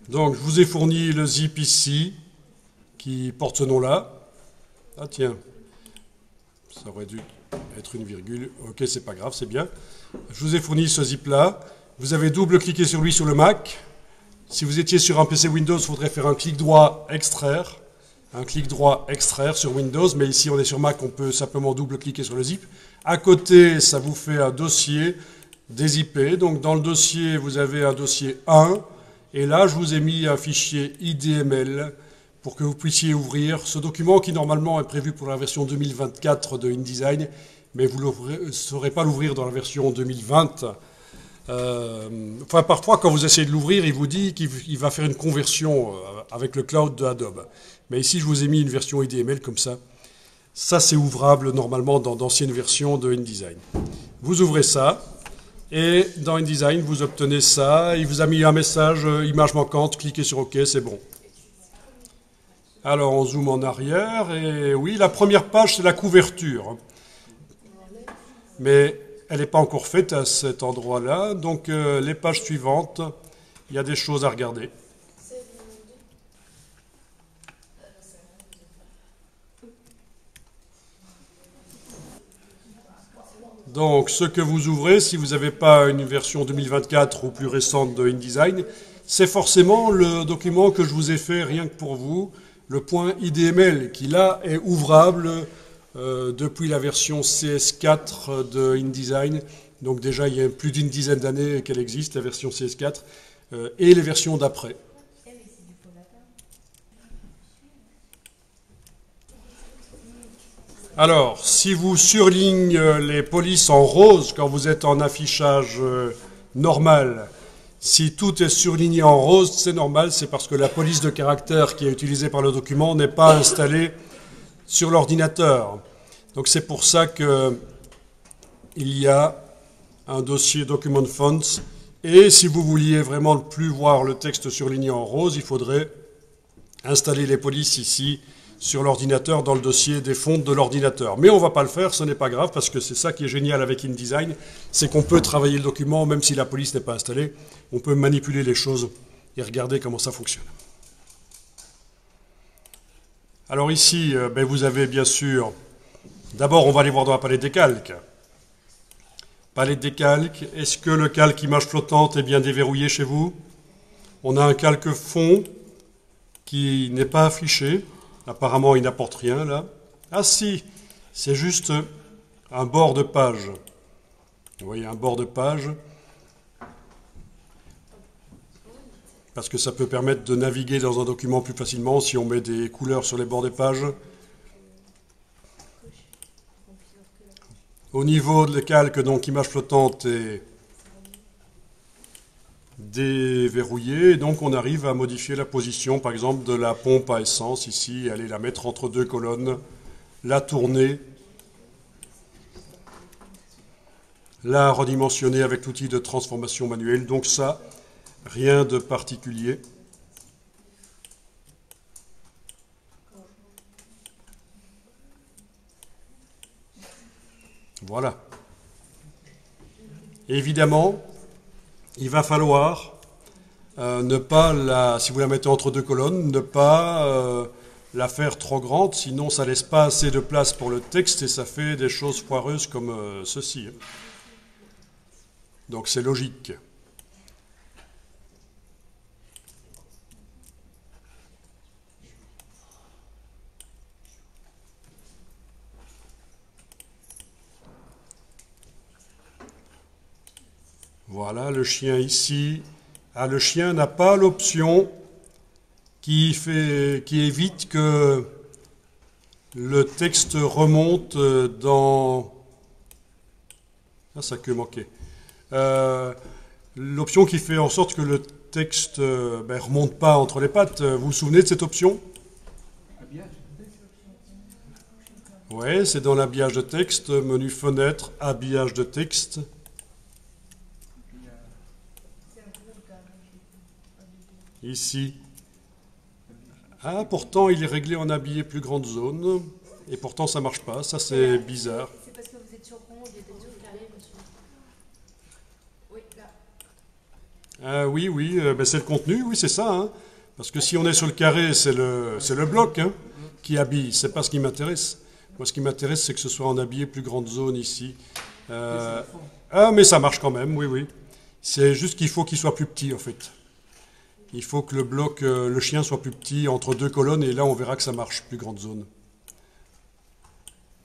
Donc, je vous ai fourni le zip ici, qui porte ce nom-là. Ah tiens, ça aurait dû être une virgule. Ok, c'est pas grave, c'est bien. Je vous ai fourni ce zip-là. Vous avez double-cliqué sur lui sur le Mac. Si vous étiez sur un PC Windows, il faudrait faire un clic droit extraire. Un clic droit extraire sur Windows, mais ici on est sur Mac, on peut simplement double-cliquer sur le zip. À côté, ça vous fait un dossier des IP. Donc dans le dossier, vous avez un dossier 1. Et là, je vous ai mis un fichier IDML pour que vous puissiez ouvrir ce document qui normalement est prévu pour la version 2024 de InDesign, mais vous ne saurez pas l'ouvrir dans la version 2020. Parfois, quand vous essayez de l'ouvrir, il vous dit qu'il va faire une conversion avec le cloud de Adobe. Mais ici, je vous ai mis une version IDML comme ça. Ça, c'est ouvrable normalement dans d'anciennes versions de InDesign. Vous ouvrez ça, et dans InDesign, vous obtenez ça. Il vous a mis un message, image manquante, cliquez sur OK, c'est bon. Alors, on zoome en arrière, et oui, la première page, c'est la couverture. Mais elle n'est pas encore faite à cet endroit-là, donc les pages suivantes, il y a des choses à regarder. Donc, ce que vous ouvrez, si vous n'avez pas une version 2024 ou plus récente de InDesign, c'est forcément le document que je vous ai fait rien que pour vous, le point IDML, qui là est ouvrable depuis la version CS4 de InDesign. Donc déjà, il y a plus d'une dizaine d'années qu'elle existe, la version CS4, et les versions d'après. Alors, si vous surlignez les polices en rose quand vous êtes en affichage normal, si tout est surligné en rose, c'est normal, c'est parce que la police de caractère qui est utilisée par le document n'est pas installée sur l'ordinateur. Donc c'est pour ça qu'il y a un dossier Document Fonts. Et si vous vouliez vraiment ne plus voir le texte surligné en rose, il faudrait installer les polices ici sur l'ordinateur dans le dossier des fontes de l'ordinateur. Mais on ne va pas le faire, ce n'est pas grave, parce que c'est ça qui est génial avec InDesign, c'est qu'on peut travailler le document même si la police n'est pas installée. On peut manipuler les choses et regarder comment ça fonctionne. Alors ici, vous avez bien sûr... D'abord, on va aller voir dans la palette des calques. Palette des calques. Est-ce que le calque image flottante est bien déverrouillé chez vous? On a un calque fond qui n'est pas affiché. Apparemment, il n'apporte rien, là. Ah si, c'est juste un bord de page. Vous voyez, un bord de page. Parce que ça peut permettre de naviguer dans un document plus facilement si on met des couleurs sur les bords des pages. Au niveau de calque, donc, image flottante est déverrouillée. Et donc, on arrive à modifier la position, par exemple, de la pompe à essence, ici, aller la mettre entre deux colonnes, la tourner, la redimensionner avec l'outil de transformation manuelle. Donc ça, rien de particulier. Voilà. Évidemment, il va falloir ne pas, si vous la mettez entre deux colonnes, ne pas la faire trop grande, sinon ça laisse pas assez de place pour le texte et ça fait des choses foireuses comme ceci. Donc c'est logique. Voilà, le chien ici. Ah, le chien n'a pas l'option qui évite que le texte remonte dans... Ah, ça que manquait. L'option qui fait en sorte que le texte ne remonte pas entre les pattes. Vous vous souvenez de cette option? Oui, c'est dans l'habillage de texte, menu fenêtre, habillage de texte. Ici. Ah, pourtant, il est réglé en habillé plus grande zone. Et pourtant, ça ne marche pas. Ça, c'est bizarre. C'est parce que vous êtes sur rond, il y a des trucs carrés, monsieur. Oui, là. Ah oui, oui, ben c'est le contenu, oui, c'est ça. Hein. Parce que si on est sur le carré, c'est le bloc hein, qui habille, c'est pas ce qui m'intéresse. Moi, ce qui m'intéresse, c'est que ce soit en habillé plus grande zone ici. Ah, mais ça marche quand même, oui, oui. C'est juste qu'il faut qu'il soit plus petit, en fait. Il faut que le bloc, le chien soit plus petit entre deux colonnes, et là, on verra que ça marche, plus grande zone.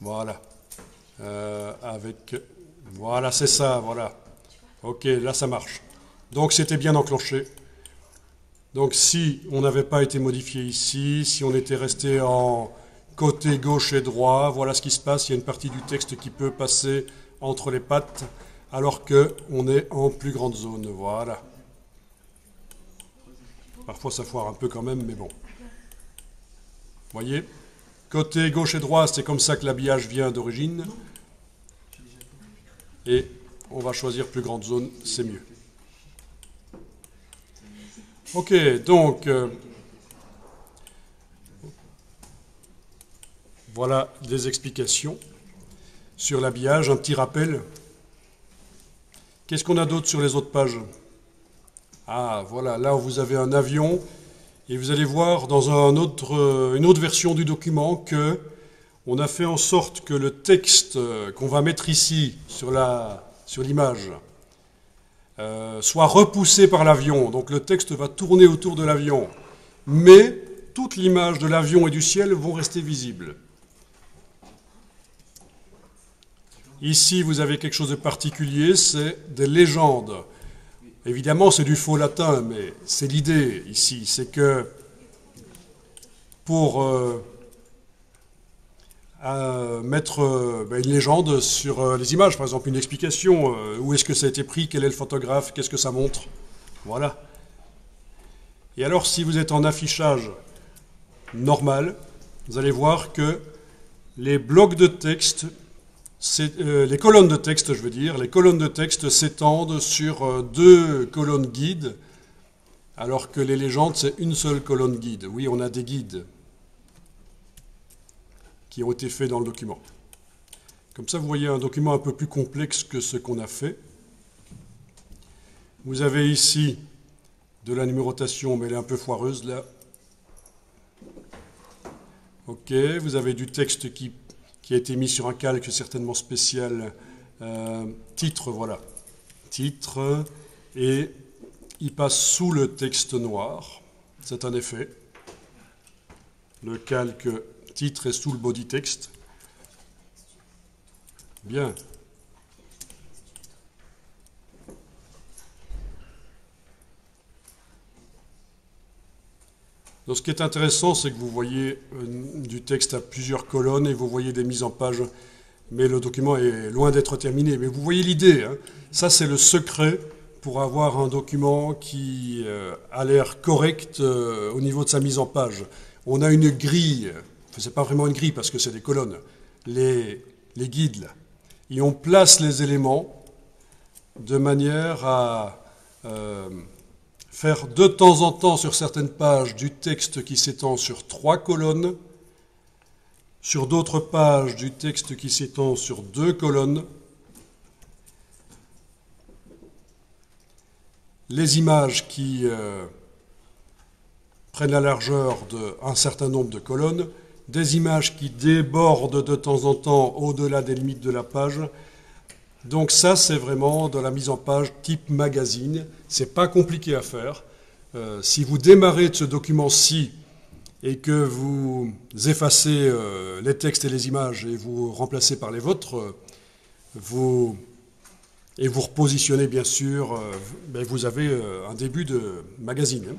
Voilà. Voilà, c'est ça, voilà. Ok, là, ça marche. Donc, c'était bien enclenché. Donc, si on n'avait pas été modifié ici, si on était resté en côté gauche et droit, voilà ce qui se passe. Il y a une partie du texte qui peut passer entre les pattes, alors qu'on est en plus grande zone. Voilà. Parfois, ça foire un peu quand même, mais bon. Voyez ? Côté gauche et droit, c'est comme ça que l'habillage vient d'origine. Et on va choisir plus grande zone, c'est mieux. Ok, donc, voilà des explications sur l'habillage. Un petit rappel. Qu'est-ce qu'on a d'autre sur les autres pages? Ah, voilà, là vous avez un avion. Et vous allez voir dans une autre version du document que on a fait en sorte que le texte qu'on va mettre ici sur l'image soit repoussé par l'avion. Donc le texte va tourner autour de l'avion. Mais toute l'image de l'avion et du ciel vont rester visibles. Ici, vous avez quelque chose de particulier, c'est des légendes. Évidemment, c'est du faux latin, mais c'est l'idée ici. C'est que pour mettre une légende sur les images, par exemple une explication, où est-ce que ça a été pris, quel est le photographe, qu'est-ce que ça montre. Voilà. Et alors, si vous êtes en affichage normal, vous allez voir que les blocs de texte, les colonnes de texte, je veux dire, les colonnes de texte s'étendent sur deux colonnes guides, alors que les légendes, c'est une seule colonne guide. Oui, on a des guides qui ont été faits dans le document. Comme ça, vous voyez un document un peu plus complexe que ce qu'on a fait. Vous avez ici de la numérotation, mais elle est un peu foireuse là. Ok, vous avez du texte qui a été mis sur un calque certainement spécial. Titre, voilà. Titre, et il passe sous le texte noir. C'est un effet. Le calque titre est sous le body text. Bien. Donc, ce qui est intéressant, c'est que vous voyez du texte à plusieurs colonnes et vous voyez des mises en page, mais le document est loin d'être terminé. Mais vous voyez l'idée, hein. Ça c'est le secret pour avoir un document qui a l'air correct au niveau de sa mise en page. On a une grille, enfin, c'est pas vraiment une grille parce que c'est des colonnes, les guides là, et on place les éléments de manière à faire de temps en temps sur certaines pages du texte qui s'étend sur 3 colonnes, sur d'autres pages du texte qui s'étend sur 2 colonnes. Les images qui prennent la largeur d'un certain nombre de colonnes, des images qui débordent de temps en temps au-delà des limites de la page. Donc ça, c'est vraiment de la mise en page type magazine. C'est pas compliqué à faire. Si vous démarrez de ce document-ci et que vous effacez les textes et les images et vous remplacez par les vôtres, et vous repositionnez bien sûr, vous avez un début de magazine. Hein.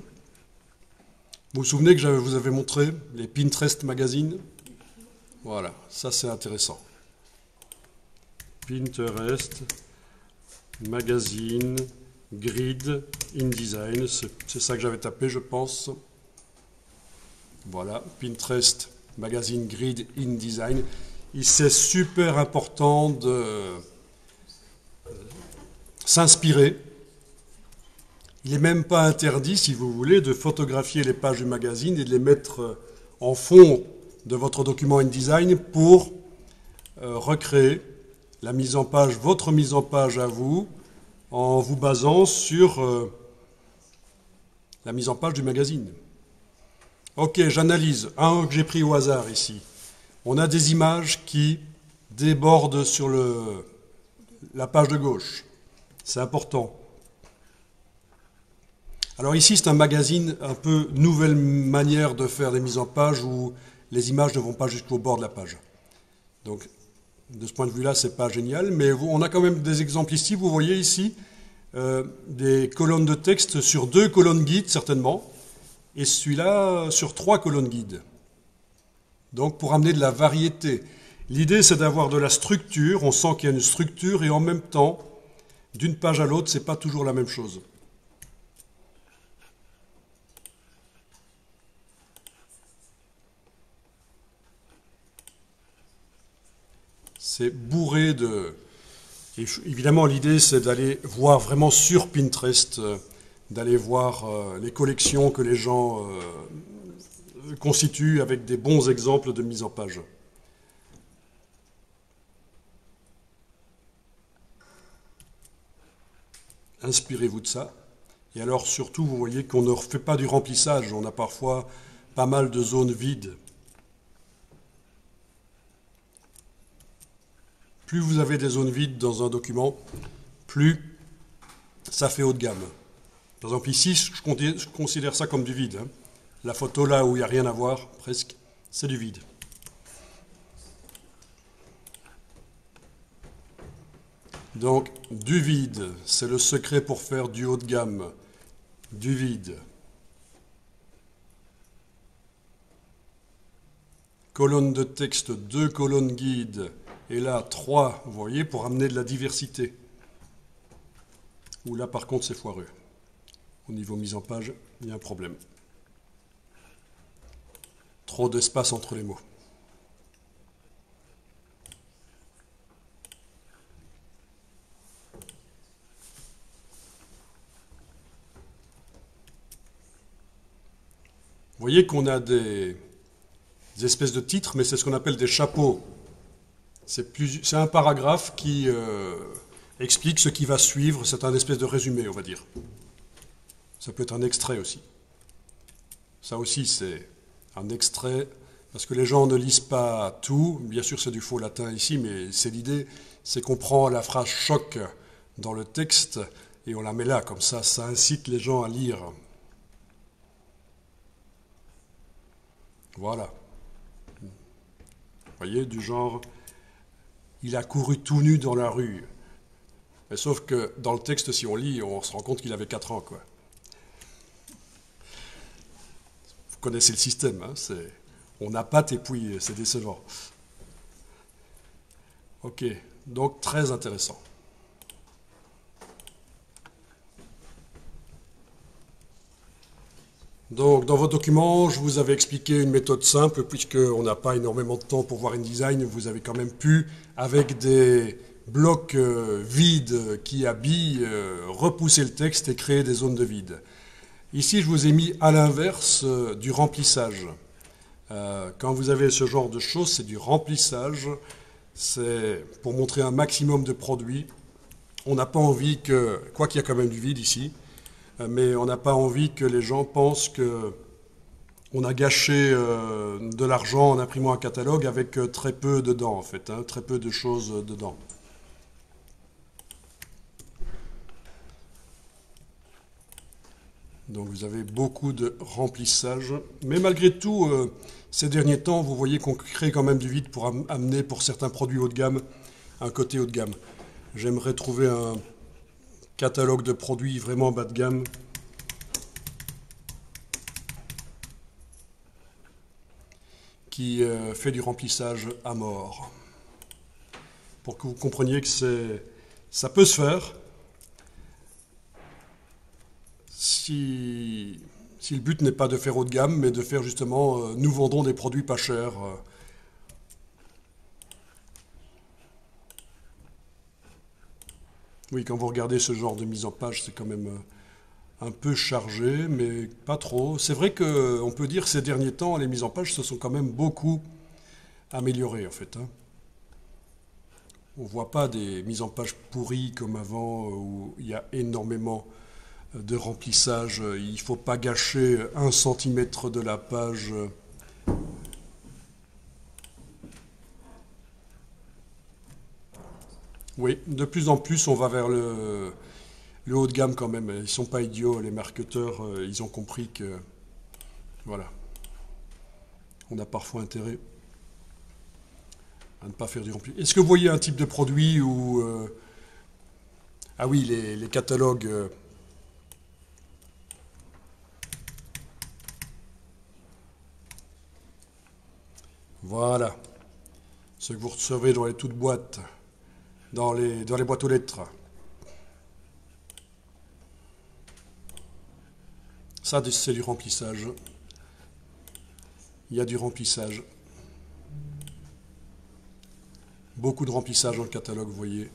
Vous vous souvenez que je vous avais montré les Pinterest magazines? Voilà, ça c'est intéressant. Pinterest magazine grid InDesign, c'est ça que j'avais tapé, je pense. Voilà, Pinterest magazine grid InDesign. C'est super important de s'inspirer. Il n'est même pas interdit, si vous voulez, de photographier les pages du magazine et de les mettre en fond de votre document InDesign pour recréer la mise en page, votre mise en page à vous, en vous basant sur la mise en page du magazine. Ok, j'analyse. Un que j'ai pris au hasard ici. On a des images qui débordent sur la page de gauche. C'est important. Alors ici, c'est un magazine un peu nouvelle manière de faire des mises en page où les images ne vont pas jusqu'au bord de la page. Donc, de ce point de vue-là, c'est pas génial, mais on a quand même des exemples ici. Vous voyez ici des colonnes de texte sur 2 colonnes guides, certainement, et celui-là sur 3 colonnes guides. Donc, pour amener de la variété. L'idée, c'est d'avoir de la structure. On sent qu'il y a une structure, et en même temps, d'une page à l'autre, c'est pas toujours la même chose. C'est bourré de... Et évidemment, l'idée, c'est d'aller voir vraiment sur Pinterest, d'aller voir les collections que les gens constituent avec des bons exemples de mise en page. Inspirez-vous de ça. Et alors, surtout, vous voyez qu'on ne refait pas du remplissage. On a parfois pas mal de zones vides. Plus vous avez des zones vides dans un document, plus ça fait haut de gamme. Par exemple, ici, je considère ça comme du vide. Hein. La photo là où il n'y a rien à voir, presque, c'est du vide. Donc, du vide, c'est le secret pour faire du haut de gamme. Du vide. Colonne de texte, 2 colonnes guides. Et là, 3, vous voyez, pour amener de la diversité. Ou là, par contre, c'est foireux. Au niveau mise en page, il y a un problème. Trop d'espace entre les mots. Vous voyez qu'on a des espèces de titres, mais c'est ce qu'on appelle des chapeaux. C'est un paragraphe qui explique ce qui va suivre. C'est un espèce de résumé, on va dire. Ça peut être un extrait aussi. Ça aussi, c'est un extrait, parce que les gens ne lisent pas tout. Bien sûr, c'est du faux latin ici, mais c'est l'idée, c'est qu'on prend la phrase choc dans le texte et on la met là, comme ça incite les gens à lire. Voilà. Vous voyez, du genre... Il a couru tout nu dans la rue. Mais sauf que dans le texte, si on lit, on se rend compte qu'il avait 4 ans, quoi. Vous connaissez le système, hein, on n'a pas et puis c'est décevant. Ok, donc très intéressant. Donc, dans votre document, je vous avais expliqué une méthode simple, puisqu'on n'a pas énormément de temps pour voir InDesign, vous avez quand même pu, avec des blocs vides qui habillent, repousser le texte et créer des zones de vide. Ici, je vous ai mis à l'inverse du remplissage. Quand vous avez ce genre de choses, c'est du remplissage, c'est pour montrer un maximum de produits. On n'a pas envie que, quoi qu'il y a quand même du vide ici, mais on n'a pas envie que les gens pensent qu'on a gâché de l'argent en imprimant un catalogue avec très peu dedans, en fait, hein, très peu de choses dedans. Donc vous avez beaucoup de remplissage. Mais malgré tout, ces derniers temps, vous voyez qu'on crée quand même du vide pour amener pour certains produits haut de gamme un côté haut de gamme. J'aimerais trouver un catalogue de produits vraiment bas de gamme. Qui fait du remplissage à mort. Pour que vous compreniez que ça peut se faire si le but n'est pas de faire haut de gamme, mais de faire justement, nous vendons des produits pas chers. Oui, quand vous regardez ce genre de mise en page, c'est quand même un peu chargé, mais pas trop. C'est vrai qu'on peut dire que ces derniers temps, les mises en page se sont quand même beaucoup améliorées, en fait. Hein. On ne voit pas des mises en page pourries comme avant, où il y a énormément de remplissage. Il ne faut pas gâcher 1 centimètre de la page. Oui, de plus en plus, on va vers le haut de gamme quand même. Ils ne sont pas idiots, les marketeurs. Ils ont compris que, voilà, on a parfois intérêt à ne pas faire du rempli. Est-ce que vous voyez un type de produit où... ah oui, les catalogues... voilà. Ce que vous recevez dans les toutes boîtes, dans les boîtes aux lettres. Ça, c'est du remplissage. Il y a du remplissage. Beaucoup de remplissage dans le catalogue, vous voyez.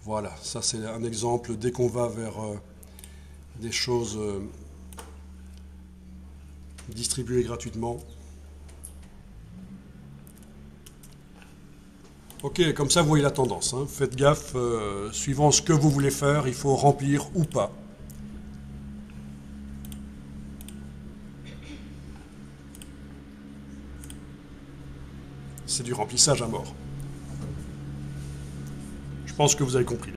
Voilà, ça c'est un exemple. Dès qu'on va vers des choses distribuées gratuitement. Ok, comme ça vous voyez la tendance. Hein. Faites gaffe, suivant ce que vous voulez faire, il faut remplir ou pas. C'est du remplissage à mort. Je pense que vous avez compris.